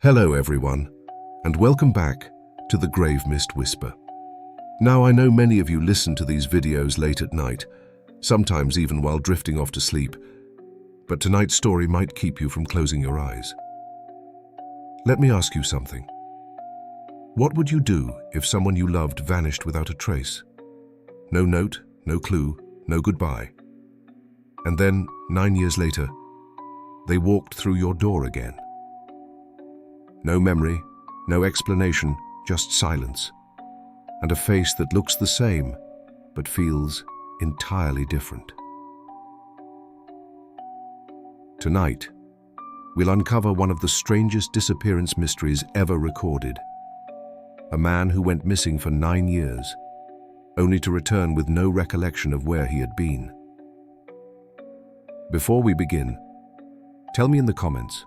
Hello everyone, and welcome back to the Grave Mist Whisper. Now I know many of you listen to these videos late at night, sometimes even while drifting off to sleep, but tonight's story might keep you from closing your eyes. Let me ask you something. What would you do if someone you loved vanished without a trace? No note, no clue, no goodbye. And then, 9 years later, they walked through your door again. No memory, no explanation, just silence. And a face that looks the same, but feels entirely different. Tonight, we'll uncover one of the strangest disappearance mysteries ever recorded. A man who went missing for 9 years, only to return with no recollection of where he had been. Before we begin, tell me in the comments,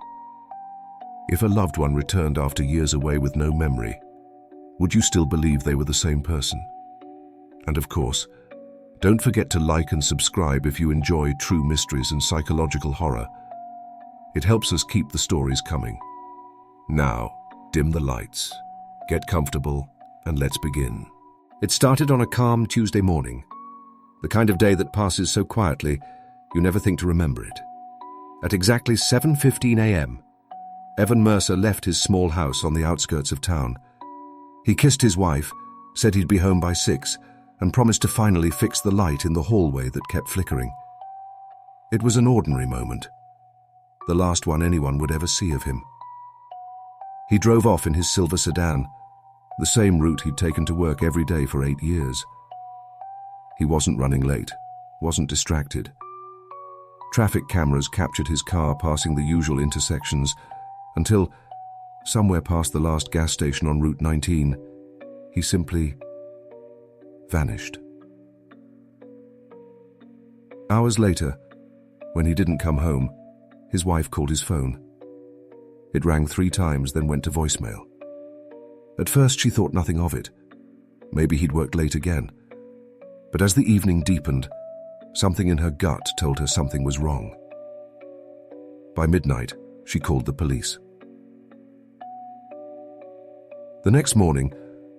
if a loved one returned after years away with no memory, would you still believe they were the same person? And of course, don't forget to like and subscribe if you enjoy true mysteries and psychological horror. It helps us keep the stories coming. Now, dim the lights, get comfortable, and let's begin. It started on a calm Tuesday morning, the kind of day that passes so quietly you never think to remember it. At exactly 7:15 a.m., Evan Mercer left his small house on the outskirts of town. He kissed his wife, said he'd be home by 6, and promised to finally fix the light in the hallway that kept flickering. It was an ordinary moment, the last one anyone would ever see of him. He drove off in his silver sedan, the same route he'd taken to work every day for 8 years. He wasn't running late, wasn't distracted. Traffic cameras captured his car passing the usual intersections until, somewhere past the last gas station on Route 19, he simply vanished. Hours later, when he didn't come home, his wife called his phone. It rang 3 times, then went to voicemail. At first she thought nothing of it. Maybe he'd worked late again. But as the evening deepened, something in her gut told her something was wrong. By midnight, she called the police. The next morning,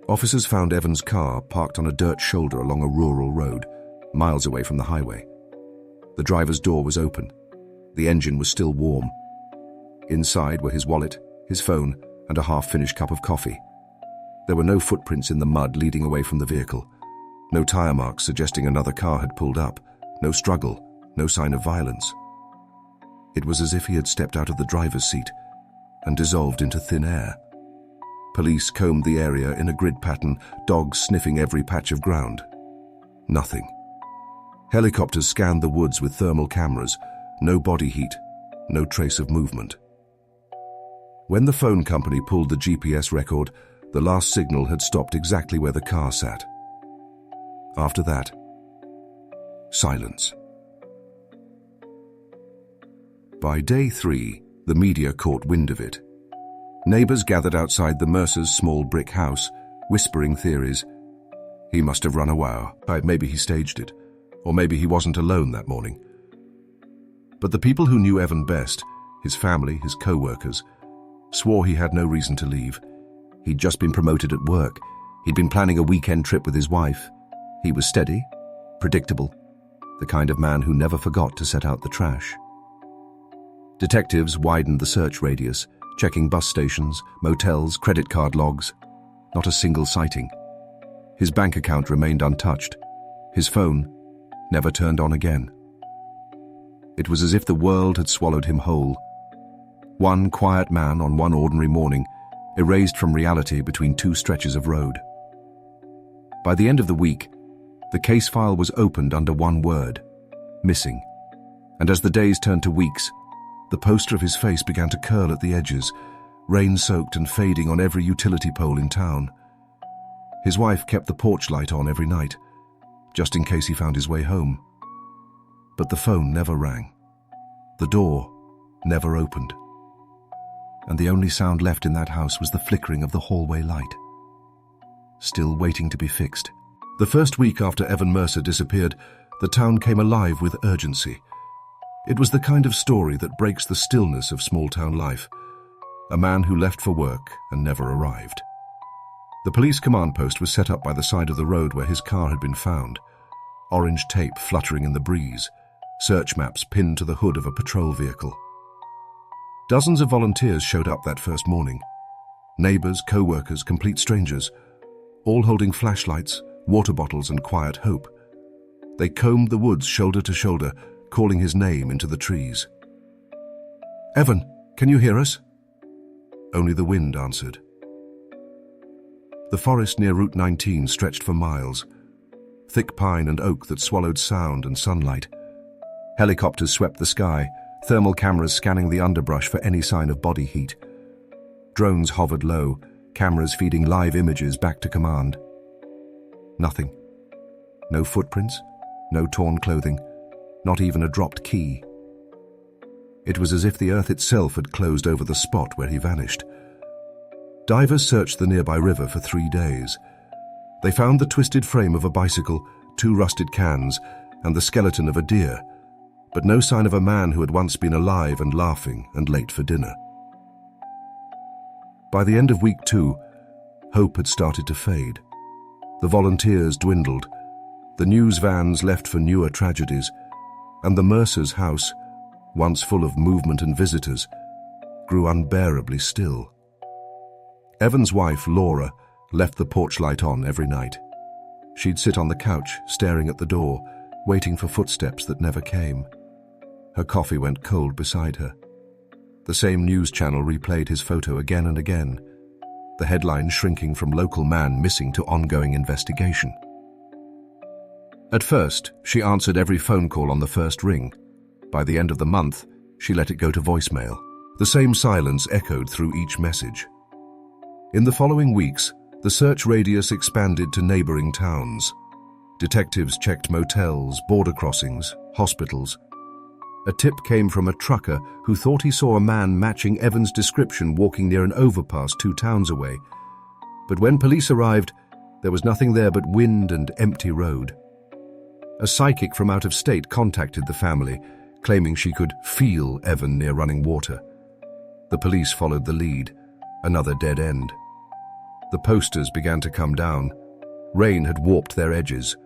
officers found Evan's car parked on a dirt shoulder along a rural road, miles away from the highway. The driver's door was open. The engine was still warm. Inside were his wallet, his phone, and a half-finished cup of coffee. There were no footprints in the mud leading away from the vehicle, no tire marks suggesting another car had pulled up, no struggle, no sign of violence. It was as if he had stepped out of the driver's seat and dissolved into thin air. Police combed the area in a grid pattern, dogs sniffing every patch of ground. Nothing. Helicopters scanned the woods with thermal cameras, no body heat, no trace of movement. When the phone company pulled the GPS record, the last signal had stopped exactly where the car sat. After that, silence. By day 3, the media caught wind of it. Neighbors gathered outside the Mercers' small brick house, whispering theories. He must have run away. Maybe he staged it, or maybe he wasn't alone that morning. But the people who knew Evan best, his family, his co-workers, swore he had no reason to leave. He'd just been promoted at work. He'd been planning a weekend trip with his wife. He was steady, predictable, the kind of man who never forgot to set out the trash. Detectives widened the search radius, checking bus stations, motels, credit card logs. Not a single sighting. His bank account remained untouched. His phone never turned on again. It was as if the world had swallowed him whole. One quiet man on one ordinary morning, erased from reality between 2 stretches of road. By the end of the week, the case file was opened under one word: missing. And as the days turned to weeks, the poster of his face began to curl at the edges, rain-soaked and fading on every utility pole in town. His wife kept the porch light on every night, just in case he found his way home. But the phone never rang. The door never opened. And the only sound left in that house was the flickering of the hallway light, still waiting to be fixed. The first week after Evan Mercer disappeared, the town came alive with urgency. It was the kind of story that breaks the stillness of small-town life. a man who left for work and never arrived. The police command post was set up by the side of the road where his car had been found, orange tape fluttering in the breeze, search maps pinned to the hood of a patrol vehicle. Dozens of volunteers showed up that first morning. Neighbors, co-workers, complete strangers, all holding flashlights, water bottles, and quiet hope. They combed the woods shoulder to shoulder, calling his name into the trees. "Evan, can you hear us?" Only the wind answered. The forest near Route 19 stretched for miles, thick pine and oak that swallowed sound and sunlight. Helicopters swept the sky, thermal cameras scanning the underbrush for any sign of body heat. Drones hovered low, cameras feeding live images back to command. Nothing. No footprints, no torn clothing, not even a dropped key. It was as if the earth itself had closed over the spot where he vanished. Divers searched the nearby river for 3 days. They found the twisted frame of a bicycle, 2 rusted cans, and the skeleton of a deer, but no sign of a man who had once been alive and laughing and late for dinner. By the end of week 2, hope had started to fade. The volunteers dwindled, the news vans left for newer tragedies, and the Mercer's house, once full of movement and visitors, grew unbearably still. Evan's wife, Laura, left the porch light on every night. She'd sit on the couch, staring at the door, waiting for footsteps that never came. Her coffee went cold beside her. The same news channel replayed his photo again and again, the headline shrinking from local man missing to ongoing investigation. At first, she answered every phone call on the first ring. By the end of the month, she let it go to voicemail. The same silence echoed through each message. In the following weeks, the search radius expanded to neighboring towns. Detectives checked motels, border crossings, hospitals. A tip came from a trucker who thought he saw a man matching Evan's description walking near an overpass 2 towns away. But when police arrived, there was nothing there but wind and empty road. A psychic from out of state contacted the family, claiming she could feel Evan near running water. The police followed the lead, another dead end. The posters began to come down. Rain had warped their edges.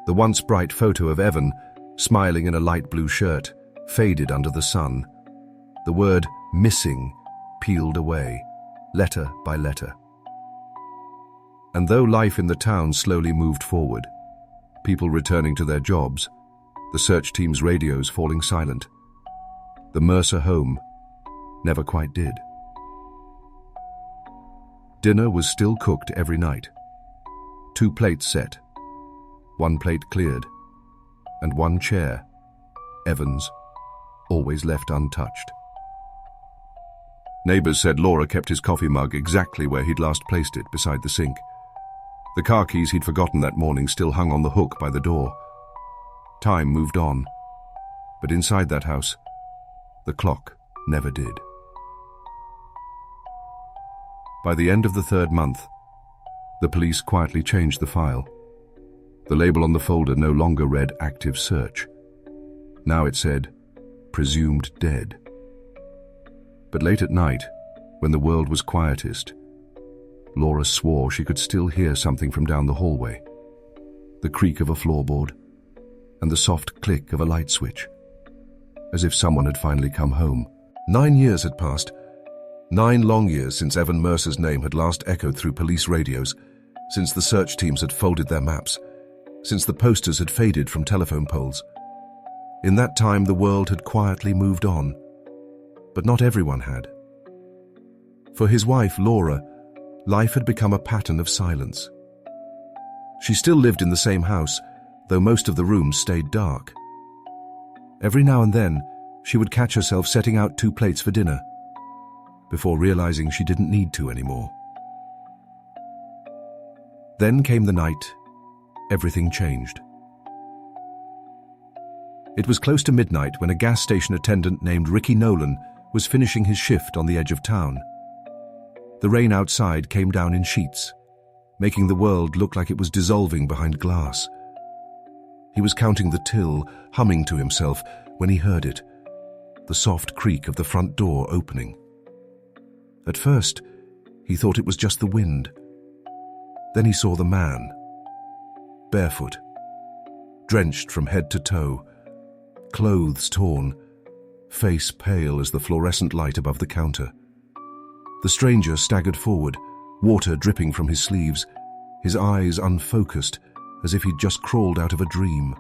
The once bright photo of Evan, smiling in a light blue shirt, faded under the sun. The word missing peeled away, letter by letter. And though life in the town slowly moved forward, people returning to their jobs, the search team's radios falling silent, the Mercer home never quite did. Dinner was still cooked every night. 2 plates set, 1 plate cleared, and 1 chair, Evan's, always left untouched. Neighbors said Laura kept his coffee mug exactly where he'd last placed it, beside the sink. The car keys he'd forgotten that morning still hung on the hook by the door. Time moved on, but inside that house, the clock never did. By the end of the 3rd month, the police quietly changed the file. The label on the folder no longer read active search. Now it said presumed dead. But late at night, when the world was quietest, Laura swore she could still hear something from down the hallway. The creak of a floorboard and the soft click of a light switch, as if someone had finally come home. 9 years had passed. 9 long years since Evan Mercer's name had last echoed through police radios, since the search teams had folded their maps, since the posters had faded from telephone poles. In that time, the world had quietly moved on, but not everyone had. For his wife, Laura, life had become a pattern of silence. She still lived in the same house, though most of the rooms stayed dark. Every now and then, she would catch herself setting out 2 plates for dinner, before realizing she didn't need to anymore. Then came the night everything changed. It was close to midnight when a gas station attendant named Ricky Nolan was finishing his shift on the edge of town. The rain outside came down in sheets, making the world look like it was dissolving behind glass. He was counting the till, humming to himself, when he heard it, the soft creak of the front door opening. At first, he thought it was just the wind. Then he saw the man, barefoot, drenched from head to toe, clothes torn, face pale as the fluorescent light above the counter. The stranger staggered forward, water dripping from his sleeves, his eyes unfocused, as if he'd just crawled out of a dream.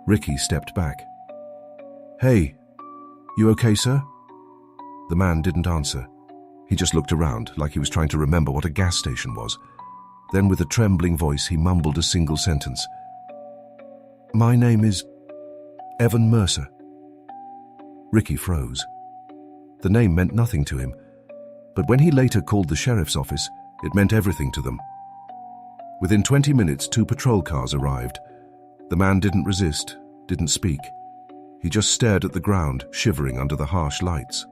Ricky stepped back. "Hey, you okay, sir?" The man didn't answer. He just looked around like he was trying to remember what a gas station was. Then with a trembling voice, he mumbled a single sentence. "My name is Evan Mercer." Ricky froze. The name meant nothing to him, but when he later called the sheriff's office, it meant everything to them. Within 20 minutes, 2 patrol cars arrived. The man didn't resist, didn't speak. He just stared at the ground, shivering under the harsh lights.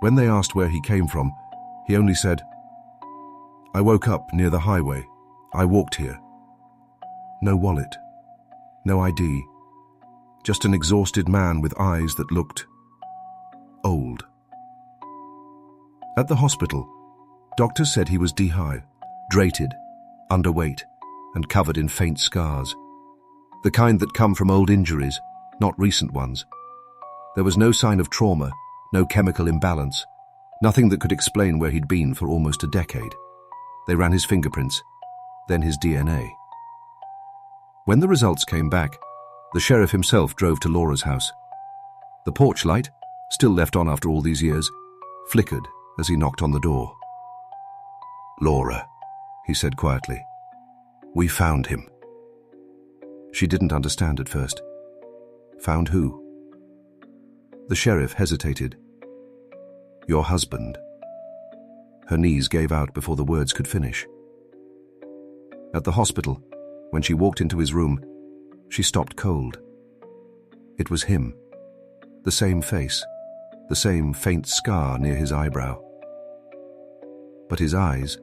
When they asked where he came from, he only said, "I woke up near the highway. I walked here." No wallet, no ID, just an exhausted man with eyes that looked old. At the hospital, doctors said he was dehydrated, underweight, and covered in faint scars. The kind that come from old injuries, not recent ones. There was no sign of trauma, no chemical imbalance, nothing that could explain where he'd been for almost a decade. They ran his fingerprints, then his DNA. When the results came back, the sheriff himself drove to Laura's house. The porch light, still left on after all these years, flickered as he knocked on the door. "Laura," he said quietly, "we found him." She didn't understand at first. Found who? The sheriff hesitated. "Your husband." Her knees gave out before the words could finish. At the hospital, when she walked into his room, she stopped cold. It was him. The same face, the same faint scar near his eyebrow. But his eyes,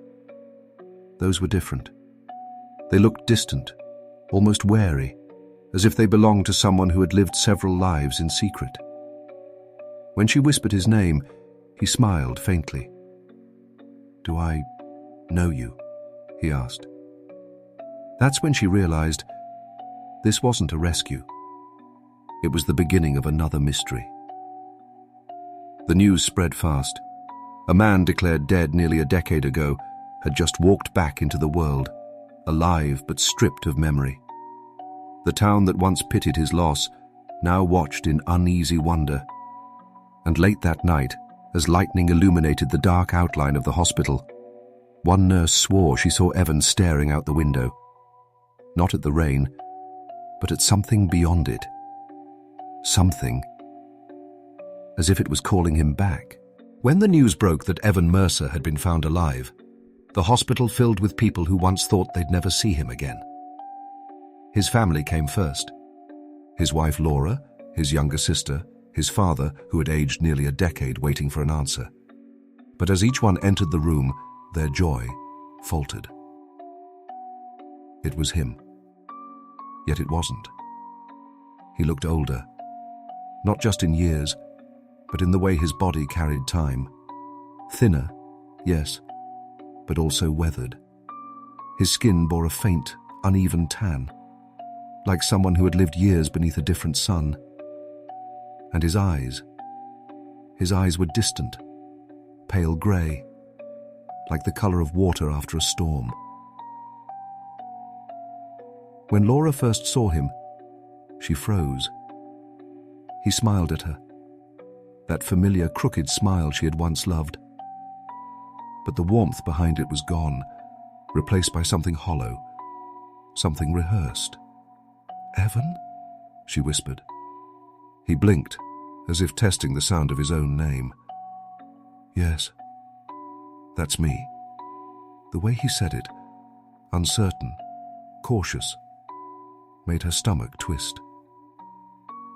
those were different. They looked distant, almost wary, as if they belonged to someone who had lived several lives in secret. When she whispered his name, he smiled faintly. "Do I know you?" he asked. That's when she realized this wasn't a rescue. It was the beginning of another mystery. The news spread fast. A man declared dead nearly a decade ago had just walked back into the world, alive but stripped of memory. The town that once pitied his loss now watched in uneasy wonder. And late that night, as lightning illuminated the dark outline of the hospital, one nurse swore she saw Evan staring out the window. Not at the rain, but at something beyond it. Something, as if it was calling him back. When the news broke that Evan Mercer had been found alive, the hospital filled with people who once thought they'd never see him again. His family came first. His wife Laura, his younger sister, his father, who had aged nearly a decade waiting for an answer. But as each one entered the room, their joy faltered. It was him. Yet it wasn't. He looked older, not just in years, but in the way his body carried time. Thinner, yes, but also weathered. His skin bore a faint, uneven tan, like someone who had lived years beneath a different sun. And his eyes were distant, pale grey, like the colour of water after a storm. When Laura first saw him, she froze. He smiled at her, that familiar crooked smile she had once loved. But the warmth behind it was gone, replaced by something hollow, something rehearsed. "Evan?" she whispered. He blinked, as if testing the sound of his own name. "Yes, that's me." The way he said it, uncertain, cautious, made her stomach twist.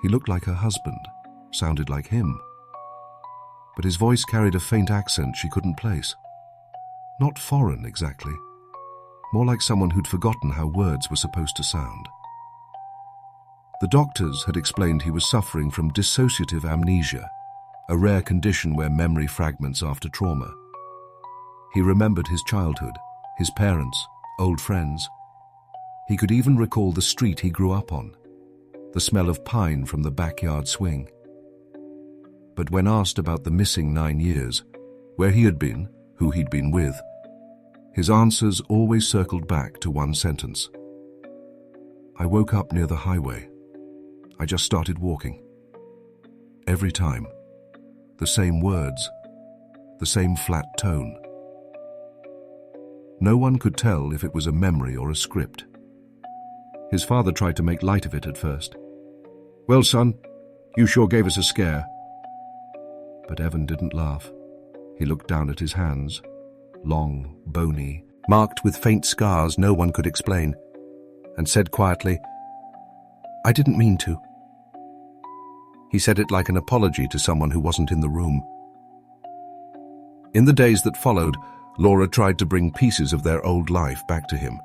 He looked like her husband, sounded like him. But his voice carried a faint accent she couldn't place. Not foreign, exactly. More like someone who'd forgotten how words were supposed to sound. The doctors had explained he was suffering from dissociative amnesia, a rare condition where memory fragments after trauma. He remembered his childhood, his parents, old friends. He could even recall the street he grew up on, the smell of pine from the backyard swing. But when asked about the missing 9 years, where he had been, who he'd been with, his answers always circled back to one sentence. I woke up near the highway. I just started walking. Every time, the same words, the same flat tone. No one could tell if it was a memory or a script. His father tried to make light of it at first. Well, son, you sure gave us a scare. But Evan didn't laugh. He looked down at his hands, long, bony, marked with faint scars no one could explain, and said quietly, I didn't mean to. He said it like an apology to someone who wasn't in the room. In the days that followed, Laura tried to bring pieces of their old life back to him.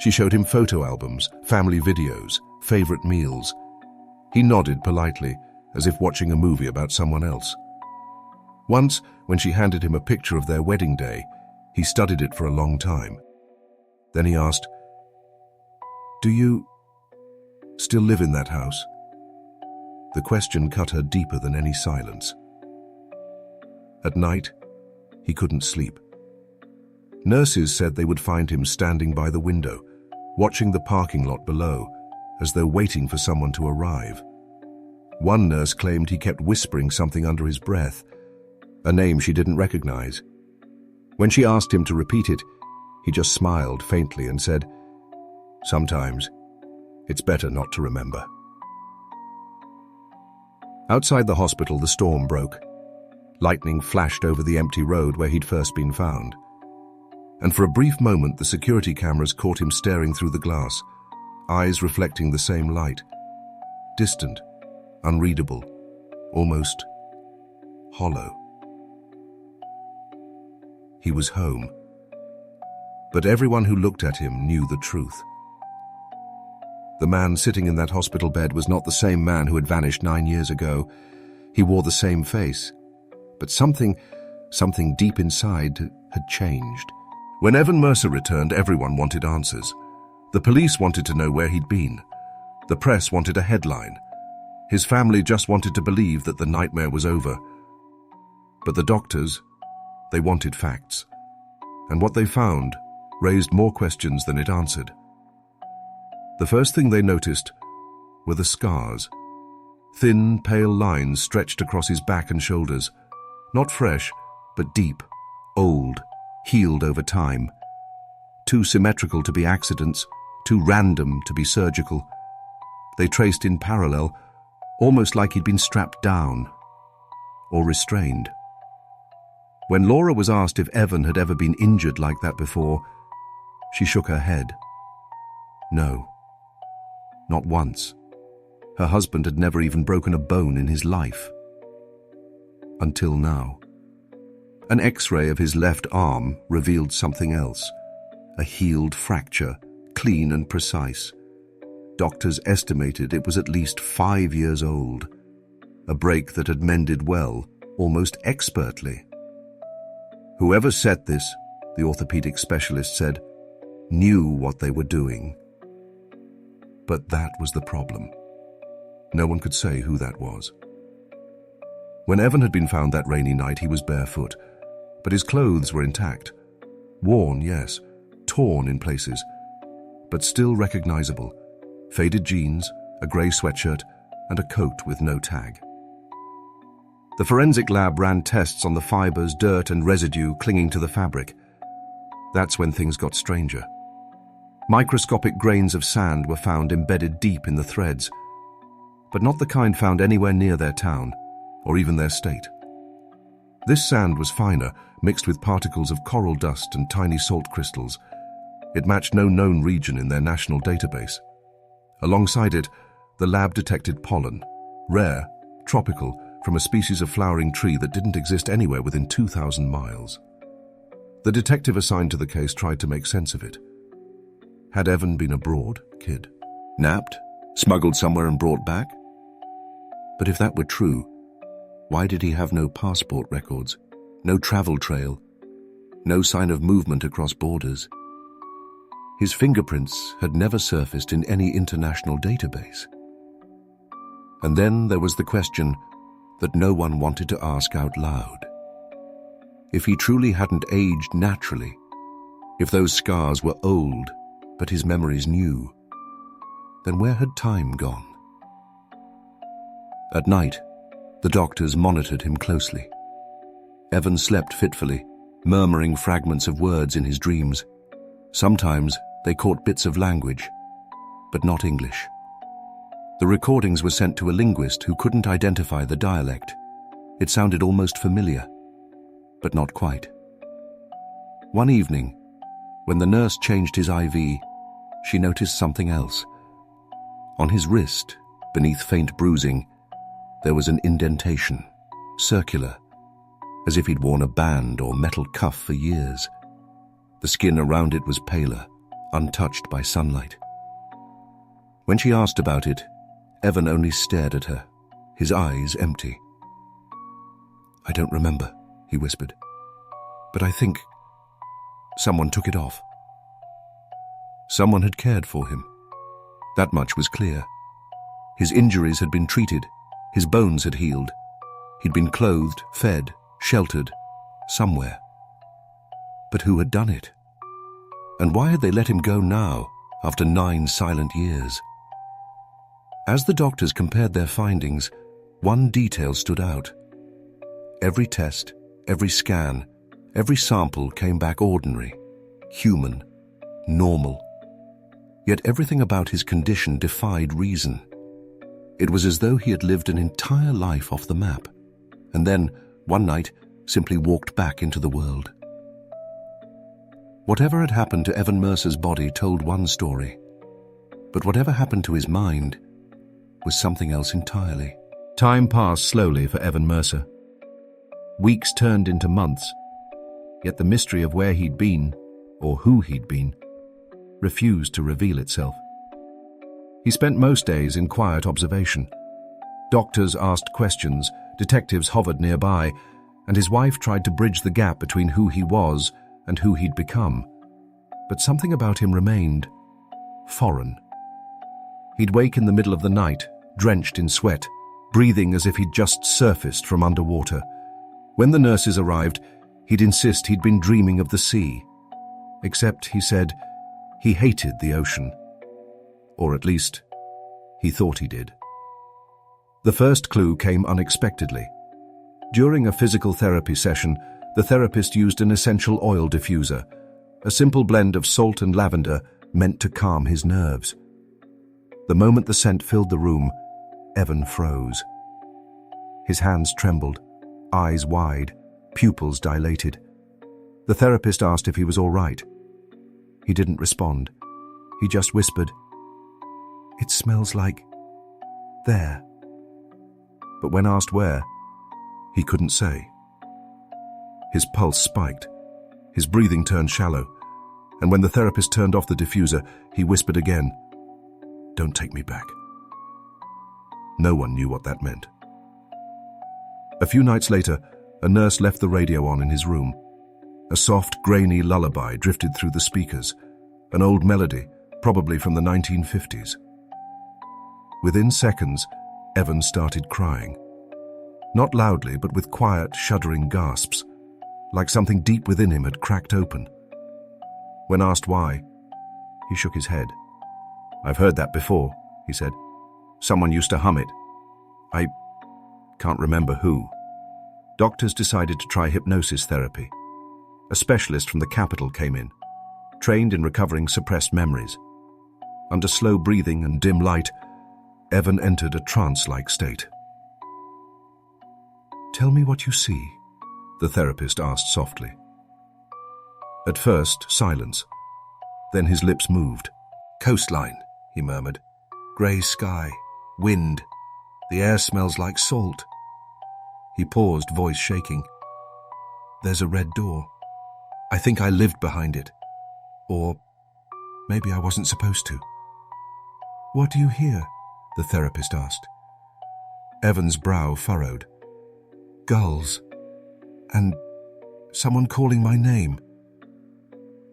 She showed him photo albums, family videos, favorite meals. He nodded politely, as if watching a movie about someone else. Once, when she handed him a picture of their wedding day, he studied it for a long time. Then he asked, Do you still live in that house? The question cut her deeper than any silence. At night, he couldn't sleep. Nurses said they would find him standing by the window, watching the parking lot below, as though waiting for someone to arrive. One nurse claimed he kept whispering something under his breath, a name she didn't recognize. When she asked him to repeat it, he just smiled faintly and said, Sometimes it's better not to remember. Outside the hospital, the storm broke. Lightning flashed over the empty road where he'd first been found. And for a brief moment, the security cameras caught him staring through the glass, eyes reflecting the same light. Distant, unreadable, almost hollow. He was home. But everyone who looked at him knew the truth. The man sitting in that hospital bed was not the same man who had vanished 9 years ago. He wore the same face. But something deep inside had changed. When Evan Mercer returned, everyone wanted answers. The police wanted to know where he'd been. The press wanted a headline. His family just wanted to believe that the nightmare was over. But the doctors, they wanted facts. And what they found raised more questions than it answered. The first thing they noticed were the scars. Thin, pale lines stretched across his back and shoulders. Not fresh, but deep, old, healed over time. Too symmetrical to be accidents, too random to be surgical. They traced in parallel, almost like he'd been strapped down or restrained. When Laura was asked if Evan had ever been injured like that before, she shook her head. No, not once. Her husband had never even broken a bone in his life. Until now. An X-ray of his left arm revealed something else. A healed fracture, clean and precise. Doctors estimated it was at least 5 years old. A break that had mended well, almost expertly. Whoever set this, the orthopedic specialist said, knew what they were doing. But that was the problem. No one could say who that was. When Evan had been found that rainy night, he was barefoot, but his clothes were intact. Worn, yes, torn in places, but still recognizable. Faded jeans, a grey sweatshirt, and a coat with no tag. The forensic lab ran tests on the fibers, dirt, and residue clinging to the fabric. That's when things got stranger. Microscopic grains of sand were found embedded deep in the threads, but not the kind found anywhere near their town, or even their state. This sand was finer, mixed with particles of coral dust and tiny salt crystals. It matched no known region in their national database. Alongside it, the lab detected pollen, rare, tropical, from a species of flowering tree that didn't exist anywhere within 2,000 miles. The detective assigned to the case tried to make sense of it. Had Evan been abroad, kid? Napped? Smuggled somewhere and brought back? But if that were true, Why did he have no passport records, no travel trail, no sign of movement across borders? His fingerprints had never surfaced in any international database. And then there was the question that no one wanted to ask out loud. If he truly hadn't aged naturally, if those scars were old but his memories new, then where had time gone? At night, the doctors monitored him closely. Evan slept fitfully, murmuring fragments of words in his dreams. Sometimes they caught bits of language, but not English. The recordings were sent to a linguist who couldn't identify the dialect. It sounded almost familiar, but not quite. One evening, when the nurse changed his IV, she noticed something else. On his wrist, beneath faint bruising, there was an indentation, circular, as if he'd worn a band or metal cuff for years. The skin around it was paler, untouched by sunlight. When she asked about it, Evan only stared at her, his eyes empty. "I don't remember," he whispered, "but I think someone took it off." Someone had cared for him. That much was clear. His injuries had been treated, his bones had healed. He'd been clothed, fed, sheltered, somewhere. But who had done it? And why had they let him go now, after 9 silent years? As the doctors compared their findings, one detail stood out. Every test, every scan, every sample came back ordinary, human, normal. Yet everything about his condition defied reason. It was as though he had lived an entire life off the map, and then, one night, simply walked back into the world. Whatever had happened to Evan Mercer's body told one story, but whatever happened to his mind was something else entirely. Time passed slowly for Evan Mercer. Weeks turned into months, yet the mystery of where he'd been, or who he'd been, refused to reveal itself. He spent most days in quiet observation. Doctors asked questions, detectives hovered nearby, and his wife tried to bridge the gap between who he was and who he'd become. But something about him remained foreign. He'd wake in the middle of the night, drenched in sweat, breathing as if he'd just surfaced from underwater. When the nurses arrived, he'd insist he'd been dreaming of the sea. Except, he said, he hated the ocean. Or at least, he thought he did. The first clue came unexpectedly. During a physical therapy session, the therapist used an essential oil diffuser, a simple blend of salt and lavender meant to calm his nerves. The moment the scent filled the room, Evan froze. His hands trembled, eyes wide, pupils dilated. The therapist asked if he was all right. He didn't respond. He just whispered, "It smells like there." But when asked where, he couldn't say. His pulse spiked. His breathing turned shallow. And when the therapist turned off the diffuser, he whispered again, "Don't take me back." No one knew what that meant. A few nights later, a nurse left the radio on in his room. A soft, grainy lullaby drifted through the speakers, an old melody, probably from the 1950s. Within seconds, Evan started crying. Not loudly, but with quiet, shuddering gasps, like something deep within him had cracked open. When asked why, he shook his head. "I've heard that before," he said. "Someone used to hum it. I can't remember who." Doctors decided to try hypnosis therapy. A specialist from the capital came in, trained in recovering suppressed memories. Under slow breathing and dim light, Evan entered a trance-like state. "Tell me what you see," the therapist asked softly. At first, silence. Then his lips moved. "Coastline," he murmured. "Grey sky, wind. The air smells like salt." He paused, voice shaking. "There's a red door. I think I lived behind it. Or maybe I wasn't supposed to." "What do you hear?" the therapist asked. Evan's brow furrowed. gulls, and someone calling my name.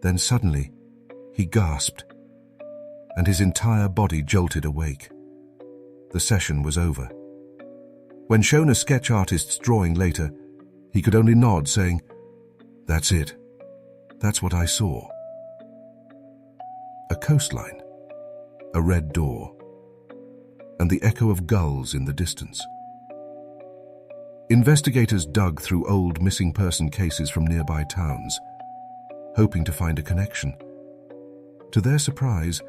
Then suddenly, he gasped, and his entire body jolted awake. The session was over. When shown a sketch artist's drawing later, he could only nod, saying, "That's it. That's what I saw." A coastline, a red door, and the echo of gulls in the distance. Investigators dug through old missing person cases from nearby towns, hoping to find a connection. To their surprise,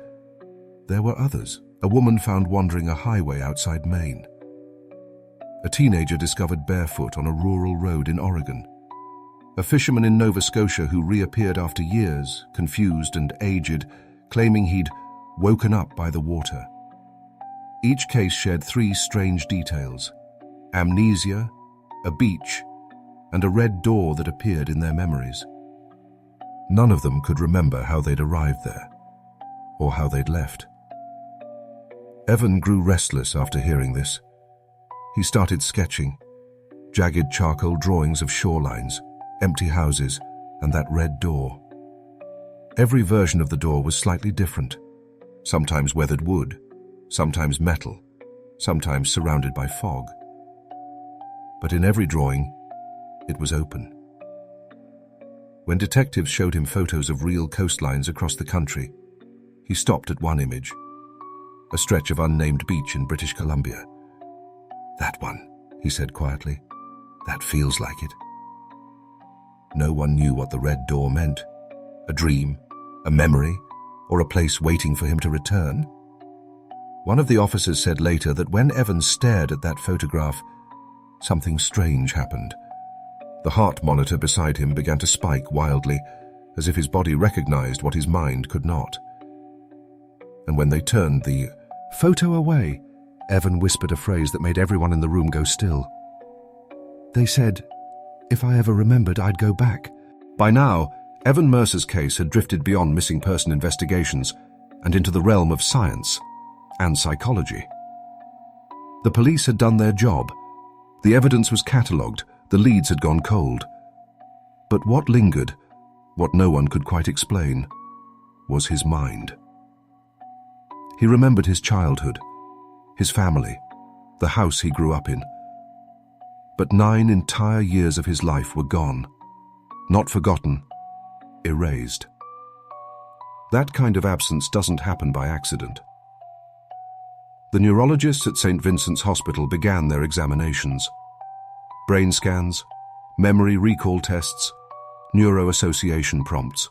there were others. A woman found wandering a highway outside Maine. A teenager discovered barefoot on a rural road in Oregon. A fisherman in Nova Scotia who reappeared after years, confused and aged, claiming he'd woken up by the water. Each case shared 3 strange details: amnesia, a beach, and a red door that appeared in their memories. None of them could remember how they'd arrived there, or how they'd left. Evan grew restless after hearing this. He started sketching, jagged charcoal drawings of shorelines, empty houses, and that red door. Every version of the door was slightly different, sometimes weathered wood, sometimes metal, sometimes surrounded by fog. But in every drawing, it was open. When detectives showed him photos of real coastlines across the country, he stopped at one image, a stretch of unnamed beach in British Columbia. "That one," he said quietly. "That feels like it." No one knew what the red door meant. A dream, a memory, or a place waiting for him to return? One of the officers said later that when Evan stared at that photograph, something strange happened. The heart monitor beside him began to spike wildly, as if his body recognized what his mind could not. And when they turned the photo away, Evan whispered a phrase that made everyone in the room go still. "They said, if I ever remembered, I'd go back." By now, Evan Mercer's case had drifted beyond missing person investigations and into the realm of science and psychology. The police had done their job. The evidence was catalogued. The leads had gone cold. But what lingered, what no one could quite explain, was his mind. He remembered his childhood, his family, the house he grew up in. But 9 entire years of his life were gone, not forgotten, erased. That kind of absence doesn't happen by accident. The neurologists at St. Vincent's Hospital began their examinations. Brain scans, memory recall tests, neuroassociation prompts.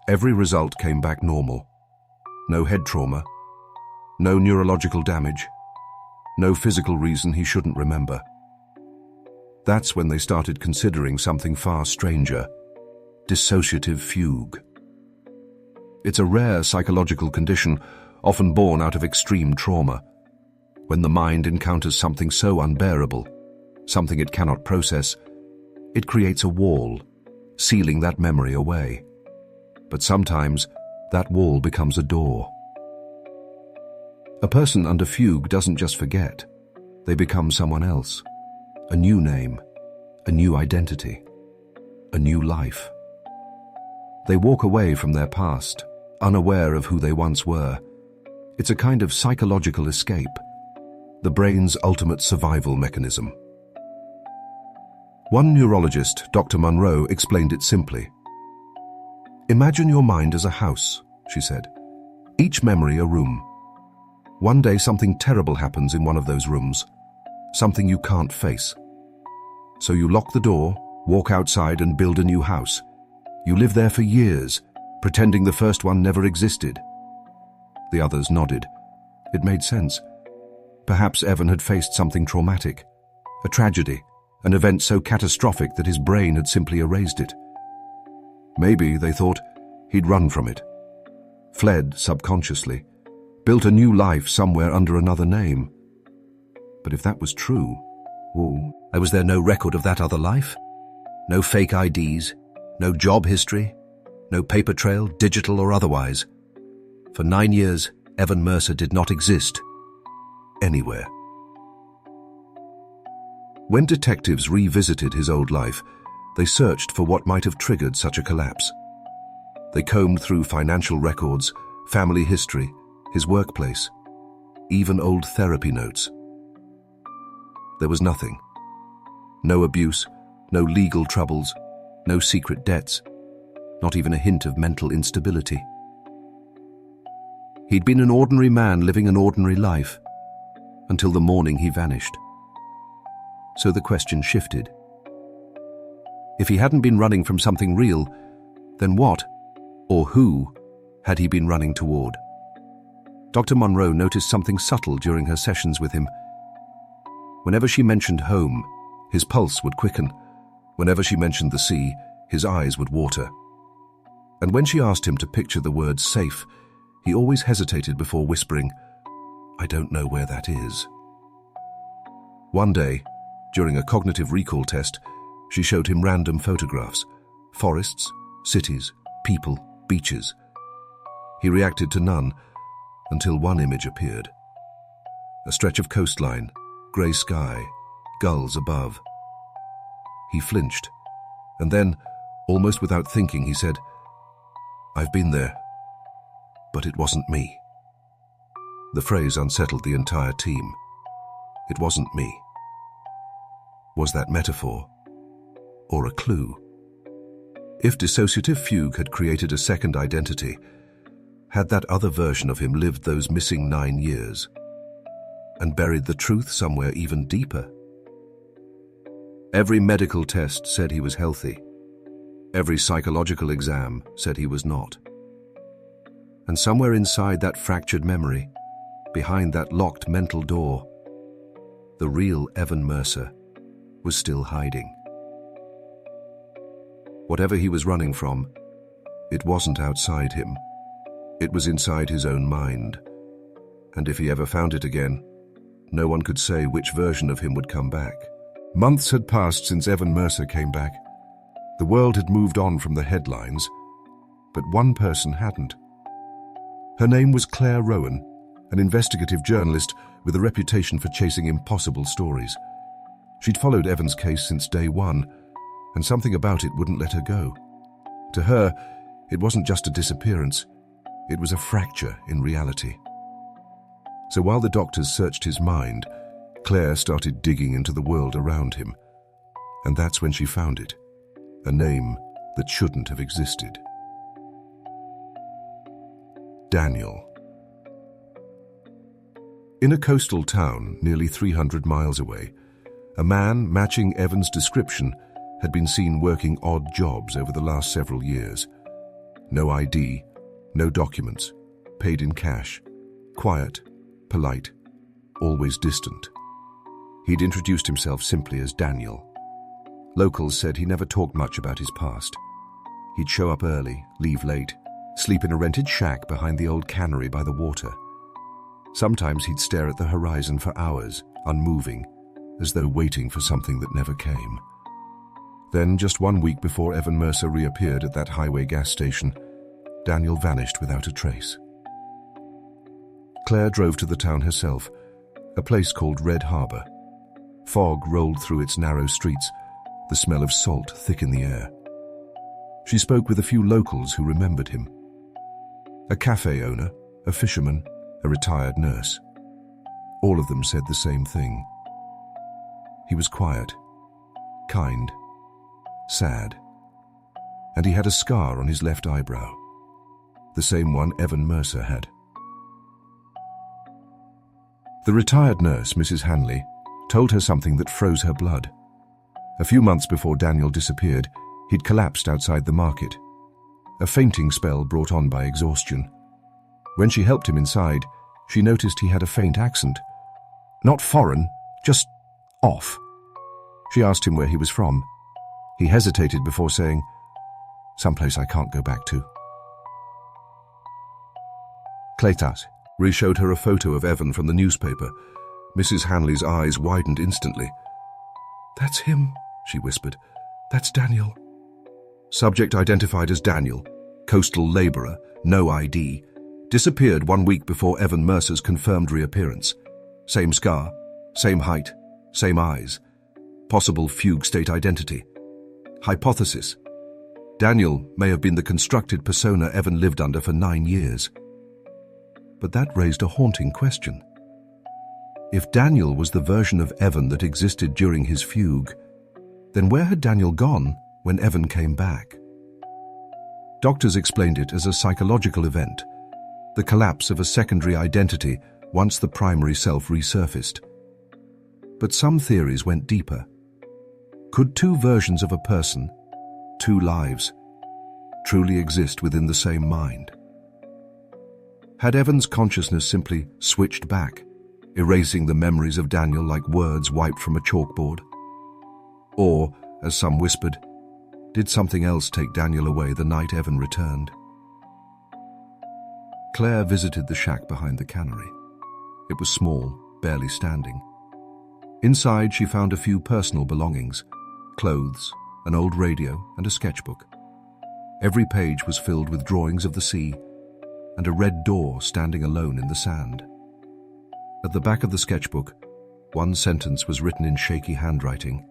Every result came back normal. No head trauma, no neurological damage, no physical reason he shouldn't remember. That's when they started considering something far stranger: dissociative fugue. It's a rare psychological condition, often born out of extreme trauma. When the mind encounters something so unbearable, something it cannot process, it creates a wall, sealing that memory away. But sometimes, that wall becomes a door. A person under fugue doesn't just forget. They become someone else. A new name, a new identity, a new life. They walk away from their past, unaware of who they once were. It's a kind of psychological escape, the brain's ultimate survival mechanism. One neurologist, Dr. Monroe, explained it simply. "Imagine your mind as a house," she said. "Each memory a room. One day something terrible happens in one of those rooms, something you can't face. So you lock the door, walk outside and build a new house. You live there for years, pretending the first one never existed." The others nodded. It made sense. Perhaps Evan had faced something traumatic, a tragedy, an event so catastrophic that his brain had simply erased it. Maybe, they thought, he'd run from it, fled subconsciously, built a new life somewhere under another name. But if that was true, was there no record of that other life? No fake IDs, no job history, no paper trail, digital or otherwise. For 9 years, Evan Mercer did not exist anywhere. When detectives revisited his old life, they searched for what might have triggered such a collapse. They combed through financial records, family history, his workplace, even old therapy notes. There was nothing. No abuse, no legal troubles, no secret debts, not even a hint of mental instability. He'd been an ordinary man living an ordinary life, until the morning he vanished. So the question shifted. If he hadn't been running from something real, then what, or who, had he been running toward? Dr. Monroe noticed something subtle during her sessions with him. Whenever she mentioned home, his pulse would quicken. Whenever she mentioned the sea, his eyes would water. And when she asked him to picture the word safe, he always hesitated before whispering, "I don't know where that is." One day, during a cognitive recall test, she showed him random photographs: forests, cities, people, beaches. He reacted to none until one image appeared. A stretch of coastline, grey sky, gulls above. He flinched, and then, almost without thinking, he said, "I've been there, but it wasn't me." The phrase unsettled the entire team. It wasn't me. Was that metaphor, or a clue? If dissociative fugue had created a second identity, had that other version of him lived those missing 9 years and buried the truth somewhere even deeper? Every medical test said he was healthy. Every psychological exam said he was not. And somewhere inside that fractured memory, behind that locked mental door, the real Evan Mercer was still hiding. Whatever he was running from, it wasn't outside him. It was inside his own mind. And if he ever found it again, no one could say which version of him would come back. Months had passed since Evan Mercer came back. The world had moved on from the headlines, but one person hadn't. Her name was Claire Rowan, an investigative journalist with a reputation for chasing impossible stories. She'd followed Evan's case since day one, and something about it wouldn't let her go. To her, it wasn't just a disappearance, it was a fracture in reality. So while the doctors searched his mind, Claire started digging into the world around him. And that's when she found it, a name that shouldn't have existed. Daniel. In a coastal town nearly 300 miles away, a man matching Evan's description had been seen working odd jobs over the last several years. No ID, no documents, paid in cash, quiet, polite, always distant. He'd introduced himself simply as Daniel. Locals said he never talked much about his past. He'd show up early, leave late, sleep in a rented shack behind the old cannery by the water. Sometimes he'd stare at the horizon for hours, unmoving, as though waiting for something that never came. Then, just 1 week before Evan Mercer reappeared at that highway gas station, Daniel vanished without a trace. Claire drove to the town herself, a place called Red Harbor. Fog rolled through its narrow streets, the smell of salt thick in the air. She spoke with a few locals who remembered him. A cafe owner, a fisherman, a retired nurse. All of them said the same thing. He was quiet, kind, sad, and he had a scar on his left eyebrow, the same one Evan Mercer had. The retired nurse, Mrs. Hanley, told her something that froze her blood. A few months before Daniel disappeared, he'd collapsed outside the market, a fainting spell brought on by exhaustion. When she helped him inside, she noticed he had a faint accent. Not foreign, just off. She asked him where he was from. He hesitated before saying, "Someplace I can't go back to." Cletas re-showed her a photo of Evan from the newspaper. Mrs. Hanley's eyes widened instantly. "That's him," she whispered. "That's Daniel." Subject identified as Daniel, coastal labourer, no ID, disappeared 1 week before Evan Mercer's confirmed reappearance. Same scar, same height, same eyes. Possible fugue state identity. Hypothesis: Daniel may have been the constructed persona Evan lived under for 9 years. But that raised a haunting question. If Daniel was the version of Evan that existed during his fugue, then where had Daniel gone when Evan came back? Doctors explained it as a psychological event, the collapse of a secondary identity once the primary self resurfaced. But some theories went deeper. Could two versions of a person, two lives, truly exist within the same mind? Had Evan's consciousness simply switched back, erasing the memories of Daniel like words wiped from a chalkboard? Or, as some whispered, did something else take Daniel away the night Evan returned? Claire visited the shack behind the cannery. It was small, barely standing. Inside, she found a few personal belongings: clothes, an old radio, and a sketchbook. Every page was filled with drawings of the sea and a red door standing alone in the sand. At the back of the sketchbook, one sentence was written in shaky handwriting: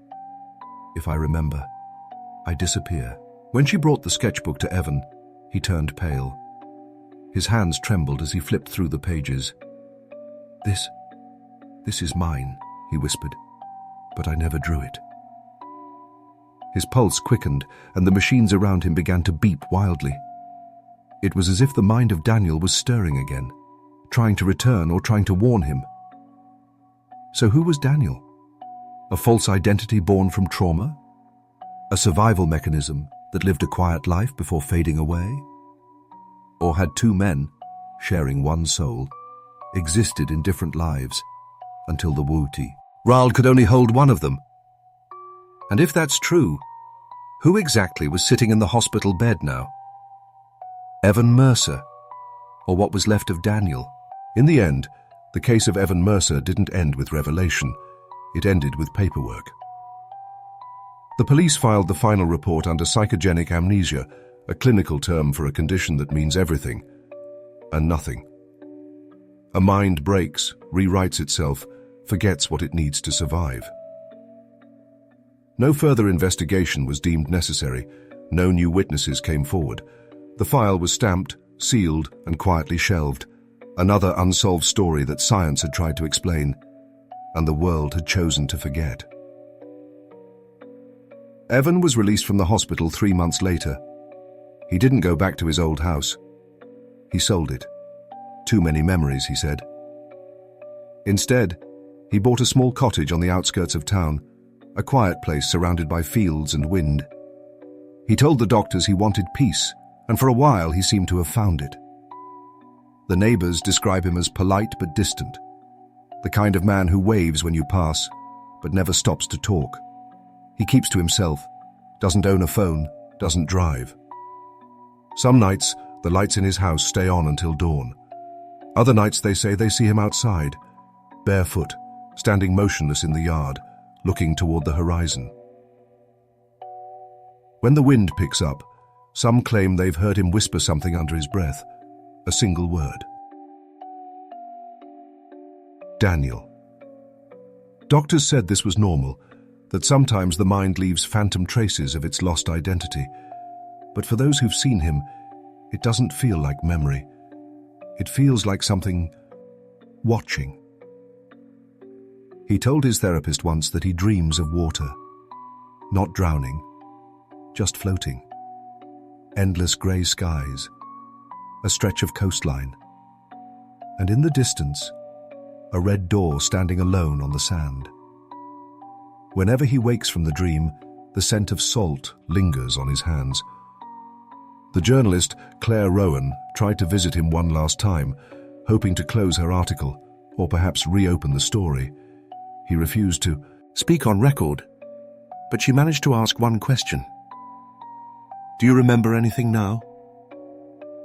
"If I remember, I disappear." When she brought the sketchbook to Evan, he turned pale. His hands trembled as he flipped through the pages. This is mine," he whispered, "but I never drew it." His pulse quickened, and the machines around him began to beep wildly. It was as if the mind of Daniel was stirring again, trying to return or trying to warn him. So who was Daniel? A false identity born from trauma? A survival mechanism that lived a quiet life before fading away? Or had two men, sharing one soul, existed in different lives until the Wuti Rald could only hold one of them? And if that's true, who exactly was sitting in the hospital bed now? Evan Mercer, or what was left of Daniel? In the end, the case of Evan Mercer didn't end with revelation. It ended with paperwork. The police filed the final report under psychogenic amnesia, a clinical term for a condition that means everything and nothing. A mind breaks, rewrites itself, forgets what it needs to survive. No further investigation was deemed necessary. No new witnesses came forward. The file was stamped, sealed, and quietly shelved. Another unsolved story that science had tried to explain, and the world had chosen to forget. Evan was released from the hospital 3 months later. He didn't go back to his old house. He sold it. Too many memories, he said. Instead, he bought a small cottage on the outskirts of town, a quiet place surrounded by fields and wind. He told the doctors he wanted peace, and for a while he seemed to have found it. The neighbors describe him as polite but distant, the kind of man who waves when you pass, but never stops to talk. He keeps to himself, doesn't own a phone, doesn't drive. Some nights, the lights in his house stay on until dawn. Other nights they say they see him outside, barefoot, standing motionless in the yard, looking toward the horizon. When the wind picks up, some claim they've heard him whisper something under his breath, a single word. Daniel. Doctors said this was normal, that sometimes the mind leaves phantom traces of its lost identity. But for those who've seen him, it doesn't feel like memory. It feels like something watching. He told his therapist once that he dreams of water, not drowning, just floating. Endless grey skies, a stretch of coastline, and in the distance, a red door standing alone on the sand. Whenever he wakes from the dream, the scent of salt lingers on his hands. The journalist, Claire Rowan, tried to visit him one last time, hoping to close her article, or perhaps reopen the story. He refused to speak on record, but she managed to ask one question. "Do you remember anything now?"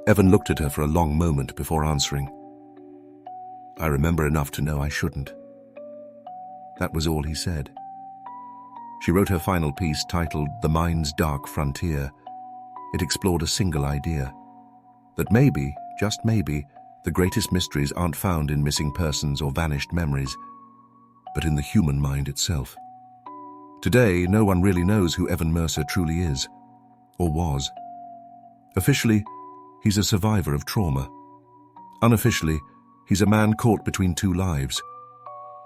Evan looked at her for a long moment before answering. "I remember enough to know I shouldn't." That was all he said. She wrote her final piece titled The Mind's Dark Frontier. It explored a single idea, that maybe, just maybe, the greatest mysteries aren't found in missing persons or vanished memories, but in the human mind itself. Today, no one really knows who Evan Mercer truly is, or was. Officially, he's a survivor of trauma. Unofficially, he's a man caught between two lives,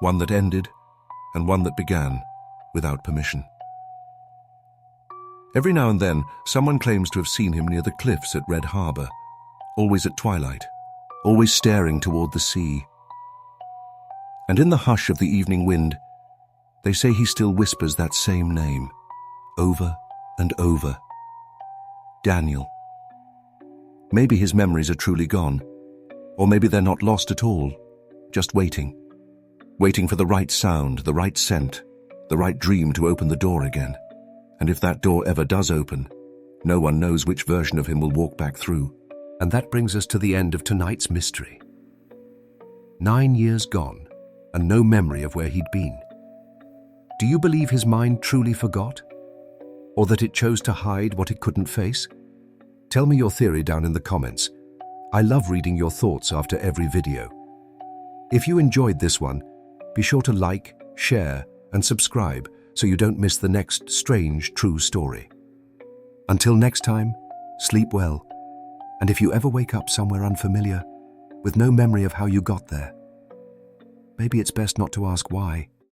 one that ended and one that began without permission. Every now and then, someone claims to have seen him near the cliffs at Red Harbor, always at twilight, always staring toward the sea. And in the hush of the evening wind, they say he still whispers that same name, over and over. Daniel. Maybe his memories are truly gone, or maybe they're not lost at all, just waiting. Waiting for the right sound, the right scent, the right dream to open the door again. And if that door ever does open, no one knows which version of him will walk back through. And that brings us to the end of tonight's mystery. 9 years gone, and no memory of where he'd been. Do you believe his mind truly forgot? Or that it chose to hide what it couldn't face? Tell me your theory down in the comments. I love reading your thoughts after every video. If you enjoyed this one, be sure to like, share, and subscribe so you don't miss the next strange true story. Until next time, sleep well, and if you ever wake up somewhere unfamiliar, with no memory of how you got there, maybe it's best not to ask why.